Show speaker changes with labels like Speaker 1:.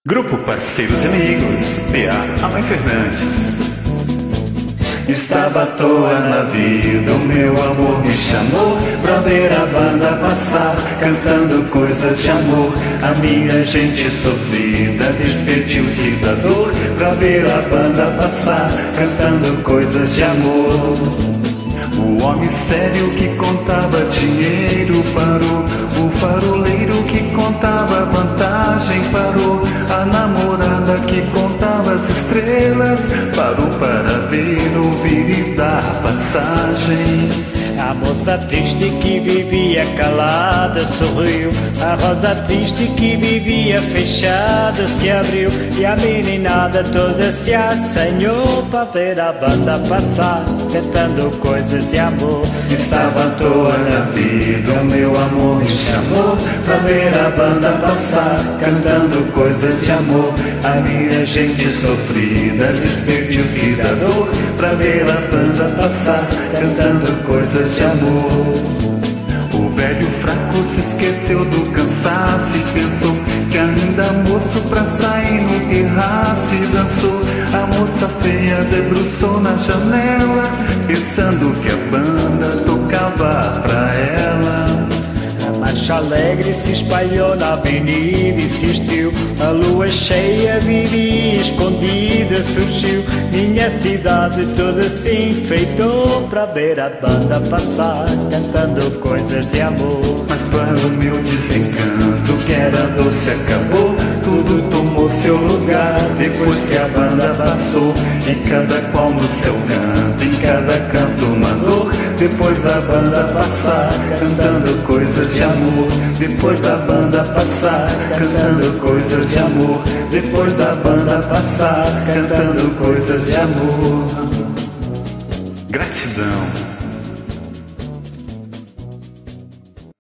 Speaker 1: Grupo Parceiros e Amigos, P.A. Alain Fernandes. Estava à toa na vida, o meu amor me chamou pra ver a banda passar, cantando coisas de amor. A minha gente sofrida despediu-se da dor pra ver a banda passar, cantando coisas de amor. O homem sério que contava dinheiro parou, o faroleiro que contava vantagem parou, a namorada que contava as estrelas parou para ver, ouvir e dar passagem.
Speaker 2: A moça triste que vivia calada sorriu, a rosa triste que vivia fechada se abriu, e a meninada toda se assanhou para ver a banda passar, cantando coisas de amor.
Speaker 1: Estava à toa na vida, o meu amor me chamou pra ver a banda passar, cantando coisas de amor. A minha gente sofrida despediu-se da dor pra ver a banda passar, cantando coisas de amor. O velho fraco se esqueceu do cansaço e pensou que ainda moço pra sair no terraço e dançou. A moça feia debruçou na janela, pensando que a banda tocava pra ela.
Speaker 2: A marcha alegre se espalhou na avenida e insistiu, a lua cheia viria escondida surgiu, minha cidade toda se enfeitou pra ver a banda passar, cantando coisas de amor.
Speaker 1: Mas para o meu desencanto, que era doce acabou, tudo tomou seu lugar depois que a banda passou, e cada qual no seu canto, em cada canto uma dor, depois da banda passar, cantando coisas de amor. Depois da banda passar, cantando coisas de amor. Depois da banda passar, cantando coisas de amor. Gratidão.